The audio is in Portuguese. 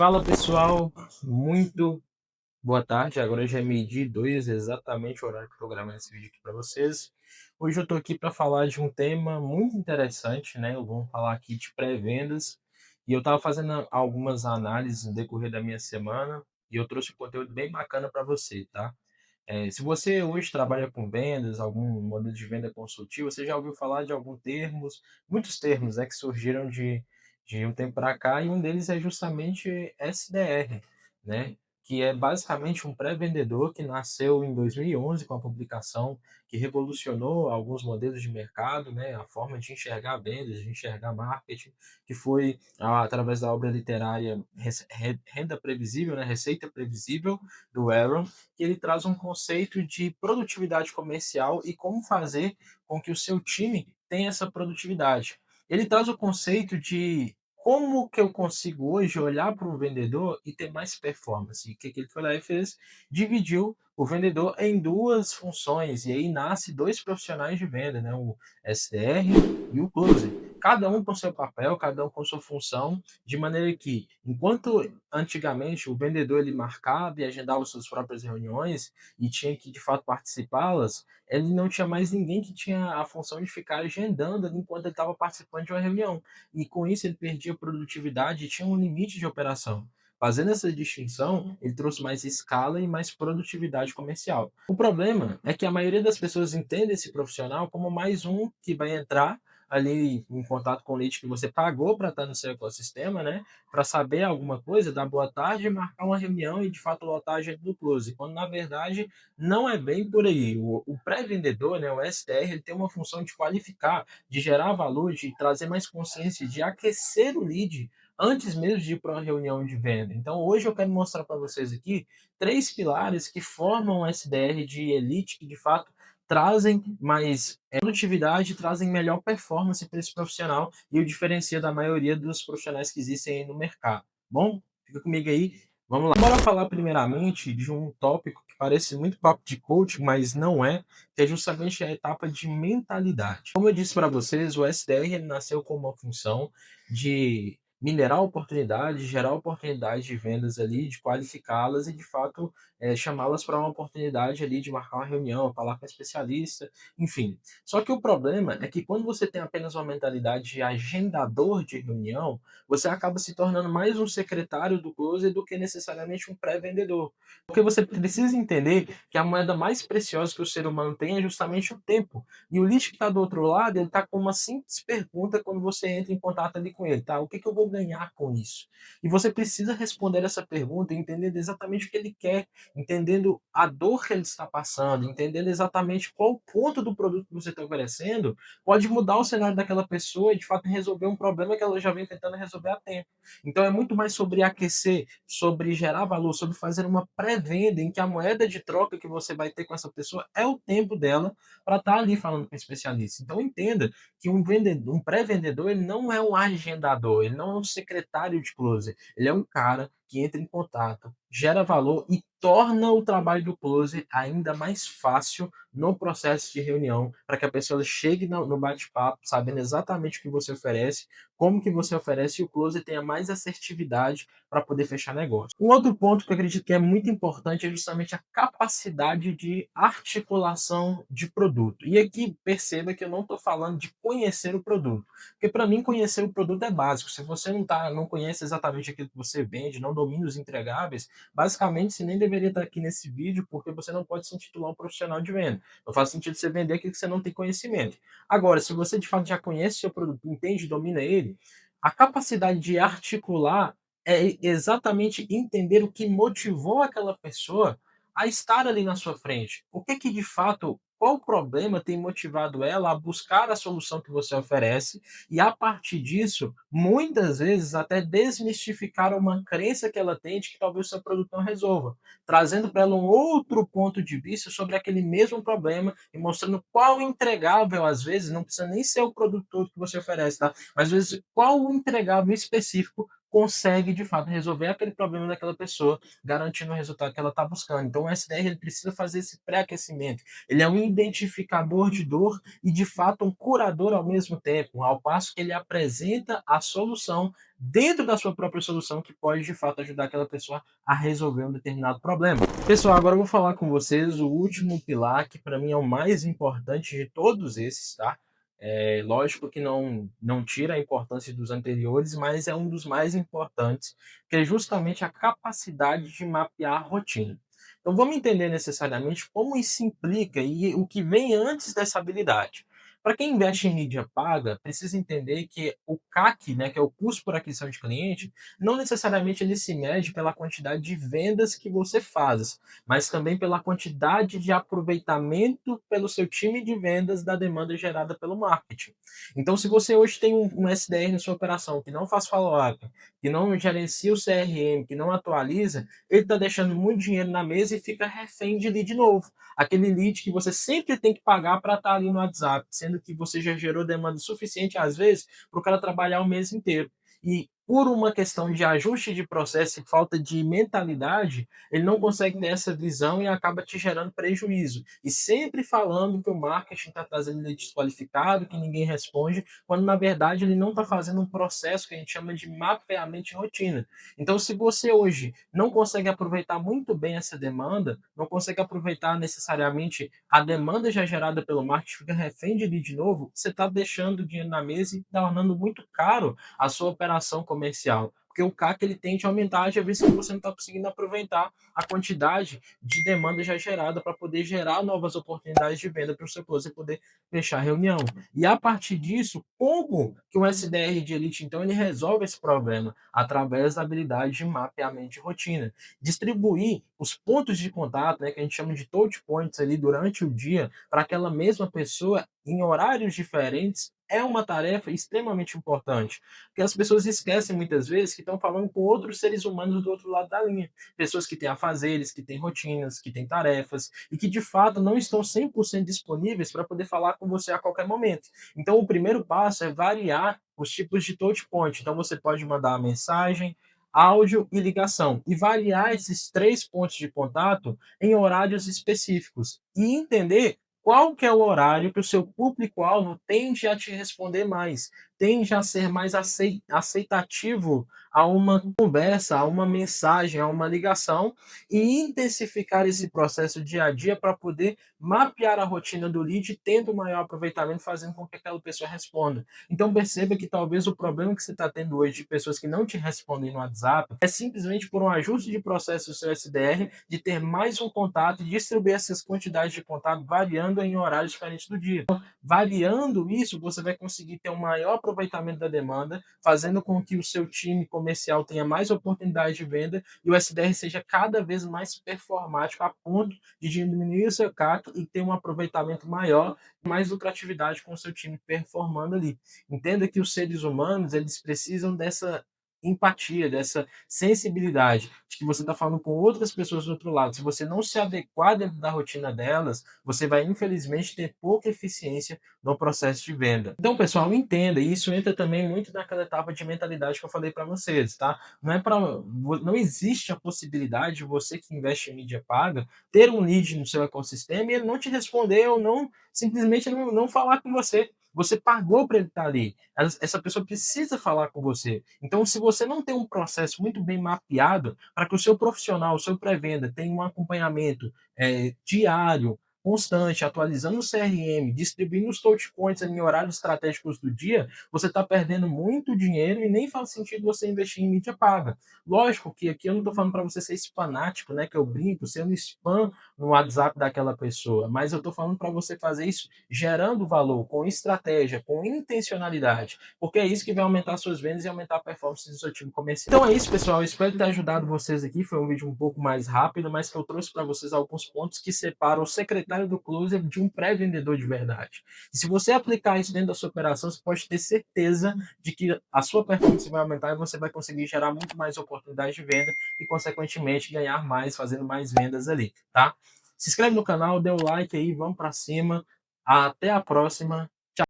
Fala pessoal, muito boa tarde. Agora já é meio-dia e dois, exatamente o horário que eu tô gravando esse vídeo aqui para vocês. Hoje eu tô aqui para falar de um tema muito interessante, né? Vamos falar aqui de pré-vendas. E eu tava fazendo algumas análises no decorrer da minha semana e eu trouxe um conteúdo bem bacana para você, tá? Se você hoje trabalha com vendas, algum modelo de venda consultiva, você já ouviu falar de alguns termos, muitos termos, né, que surgiram de um tempo para cá, e um deles é justamente SDR, né, que é basicamente um pré-vendedor que nasceu em 2011 com a publicação que revolucionou alguns modelos de mercado, né, a forma de enxergar vendas, de enxergar marketing, que foi através da obra literária Renda Previsível, né, Receita Previsível, do Aaron, que ele traz um conceito de produtividade comercial e como fazer com que o seu time tenha essa produtividade. Ele traz o conceito de como que eu consigo hoje olhar para um vendedor e ter mais performance. E o que, que ele foi lá e fez? Dividiu o vendedor em duas funções, e aí nasce dois profissionais de venda, né? O SDR e o Closer. Cada um com seu papel, cada um com sua função, de maneira que, enquanto antigamente o vendedor ele marcava e agendava suas próprias reuniões e tinha que de fato participá-las, ele não tinha mais ninguém que tinha a função de ficar agendando ali enquanto ele estava participando de uma reunião. E com isso ele perdia produtividade e tinha um limite de operação. Fazendo essa distinção, ele trouxe mais escala e mais produtividade comercial. O problema é que a maioria das pessoas entende esse profissional como mais um que vai entrar ali em contato com o lead que você pagou para estar no seu ecossistema, né? Para saber alguma coisa, dar boa tarde, marcar uma reunião e de fato lotar a agenda do close, quando na verdade não é bem por aí. O pré-vendedor, né, o SDR, ele tem uma função de qualificar, de gerar valor, de trazer mais consciência, de aquecer o lead antes mesmo de ir para uma reunião de venda. Então hoje eu quero mostrar para vocês aqui três pilares que formam o SDR de elite, que de fato trazem mais produtividade, trazem melhor performance para esse profissional e o diferencia da maioria dos profissionais que existem aí no mercado. Bom, fica comigo aí. Vamos lá. Bora falar primeiramente de um tópico que parece muito papo de coach, mas não é, que é justamente a etapa de mentalidade. Como eu disse para vocês, o SDR ele nasceu com uma função de minerar oportunidades, gerar oportunidades de vendas ali, de qualificá-las e de fato chamá-las para uma oportunidade ali de marcar uma reunião, falar com um especialista, enfim. Só que o problema é que quando você tem apenas uma mentalidade de agendador de reunião, você acaba se tornando mais um secretário do closer do que necessariamente um pré-vendedor. Porque você precisa entender que a moeda mais preciosa que o ser humano tem é justamente o tempo. E o lixo que está do outro lado, ele está com uma simples pergunta quando você entra em contato ali com ele, tá? O que, que eu vou ganhar com isso? E você precisa responder essa pergunta entendendo exatamente o que ele quer, entendendo a dor que ele está passando, entendendo exatamente qual o ponto do produto que você está oferecendo, pode mudar o cenário daquela pessoa e de fato resolver um problema que ela já vem tentando resolver há tempo. Então é muito mais sobre aquecer, sobre gerar valor, sobre fazer uma pré-venda em que a moeda de troca que você vai ter com essa pessoa é o tempo dela para estar ali falando com o especialista. Então entenda que um vendedor, um pré-vendedor, ele não é um agendador, ele não é um secretário de closer, ele é um cara que entra em contato, gera valor e torna o trabalho do closer ainda mais fácil no processo de reunião, para que a pessoa chegue no bate-papo sabendo exatamente o que você oferece, como que você oferece e o closer tenha mais assertividade para poder fechar negócio. Um outro ponto que eu acredito que é muito importante é justamente a capacidade de articulação de produto. E aqui perceba que eu não estou falando de conhecer o produto, porque para mim conhecer o produto é básico. Se você não conhece exatamente aquilo que você vende, não domina os entregáveis, basicamente você nem deveria estar aqui nesse vídeo, porque você não pode se intitular um profissional de venda. Não faz sentido você vender aquilo que você não tem conhecimento. Agora, se você de fato já conhece o seu produto, entende, domina ele, a capacidade de articular é exatamente entender o que motivou aquela pessoa a estar ali na sua frente. O que que de fato, qual problema tem motivado ela a buscar a solução que você oferece e a partir disso, muitas vezes até desmistificar uma crença que ela tem de que talvez o seu produto não resolva, trazendo para ela um outro ponto de vista sobre aquele mesmo problema e mostrando qual entregável, às vezes, não precisa nem ser o produto todo que você oferece, tá? Mas às vezes qual o entregável específico consegue de fato resolver aquele problema daquela pessoa, garantindo o resultado que ela está buscando. Então o SDR ele precisa fazer esse pré-aquecimento. Ele é um identificador de dor e de fato um curador ao mesmo tempo, ao passo que ele apresenta a solução dentro da sua própria solução que pode de fato ajudar aquela pessoa a resolver um determinado problema. Pessoal, agora eu vou falar com vocês o último pilar que para mim é o mais importante de todos esses, tá? É lógico que não tira a importância dos anteriores, mas é um dos mais importantes, que é justamente a capacidade de mapear a rotina. Então vamos entender necessariamente como isso implica e o que vem antes dessa habilidade. Para quem investe em mídia paga, precisa entender que o CAC, né, que é o custo por aquisição de cliente, não necessariamente ele se mede pela quantidade de vendas que você faz, mas também pela quantidade de aproveitamento pelo seu time de vendas da demanda gerada pelo marketing. Então, se você hoje tem um SDR na sua operação que não faz follow-up, que não gerencia o CRM, que não atualiza, ele está deixando muito dinheiro na mesa e fica refém de lead novo. Aquele lead que você sempre tem que pagar para estar ali no WhatsApp, sendo que você já gerou demanda suficiente, às vezes, para o cara trabalhar o mês inteiro. E por uma questão de ajuste de processo e falta de mentalidade, ele não consegue ter essa visão e acaba te gerando prejuízo. E sempre falando que o marketing está trazendo ele desqualificado, que ninguém responde, quando na verdade ele não está fazendo um processo que a gente chama de mapeamento de rotina. Então, se você hoje não consegue aproveitar muito bem essa demanda, não consegue aproveitar necessariamente a demanda já gerada pelo marketing, fica refém de lead novo, você está deixando o dinheiro na mesa e tornando muito caro a sua operação comercial. Porque o CAC ele tende a aumentar, às vezes que você não está conseguindo aproveitar a quantidade de demanda já gerada para poder gerar novas oportunidades de venda para o seu closer poder fechar a reunião. E a partir disso, como que um SDR de elite, então, ele resolve esse problema? Através da habilidade de mapeamento de rotina. Distribuir os pontos de contato, né, que a gente chama de touch points ali durante o dia, para aquela mesma pessoa em horários diferentes, é uma tarefa extremamente importante, porque as pessoas esquecem muitas vezes que estão falando com outros seres humanos do outro lado da linha, pessoas que têm afazeres, que têm rotinas, que têm tarefas e que de fato não estão 100% disponíveis para poder falar com você a qualquer momento. Então, o primeiro passo é variar os tipos de touch point. Então, você pode mandar uma mensagem, áudio e ligação, e variar esses três pontos de contato em horários específicos e entender qual que é o horário que o seu público-alvo tende a te responder mais, tende a ser mais aceitativo a uma conversa, a uma mensagem, a uma ligação, e intensificar esse processo dia a dia para poder mapear a rotina do lead, tendo maior aproveitamento, fazendo com que aquela pessoa responda. Então perceba que talvez o problema que você está tendo hoje de pessoas que não te respondem no WhatsApp é simplesmente por um ajuste de processo do seu SDR, de ter mais um contato e distribuir essas quantidades de contato variando em horários diferentes do dia. Então, variando isso, você vai conseguir ter um maior aproveitamento da demanda, fazendo com que o seu time comercial tenha mais oportunidades de venda e o SDR seja cada vez mais performático a ponto de diminuir o seu CAC e ter um aproveitamento maior, mais lucratividade com o seu time performando ali. Entenda que os seres humanos, eles precisam dessa empatia, dessa sensibilidade, de que você está falando com outras pessoas do outro lado. Se você não se adequar dentro da rotina delas, você vai infelizmente ter pouca eficiência no processo de venda. Então, pessoal, entenda, e isso entra também muito naquela etapa de mentalidade que eu falei para vocês, tá? Não existe a possibilidade de você que investe em mídia paga ter um lead no seu ecossistema e ele não te responder ou não simplesmente não falar com você. Você pagou para ele estar ali. Essa pessoa precisa falar com você. Então, se você não tem um processo muito bem mapeado para que o seu profissional, o seu pré-venda tenha um acompanhamento diário, constante, atualizando o CRM, distribuindo os touch points em horários estratégicos do dia, você está perdendo muito dinheiro e nem faz sentido você investir em mídia paga. Lógico que aqui eu não estou falando para você ser fanático, né, que eu brinco, ser um spam no WhatsApp daquela pessoa, mas eu estou falando para você fazer isso gerando valor, com estratégia, com intencionalidade, porque é isso que vai aumentar suas vendas e aumentar a performance do seu time comercial. Então é isso, pessoal. Eu espero ter ajudado vocês aqui. Foi um vídeo um pouco mais rápido, mas que eu trouxe para vocês alguns pontos que separam o secretário do closer de um pré-vendedor de verdade. E se você aplicar isso dentro da sua operação, você pode ter certeza de que a sua performance vai aumentar e você vai conseguir gerar muito mais oportunidades de venda e, consequentemente, ganhar mais, fazendo mais vendas ali, tá? Se inscreve no canal, dê um like aí, vamos para cima. Até a próxima.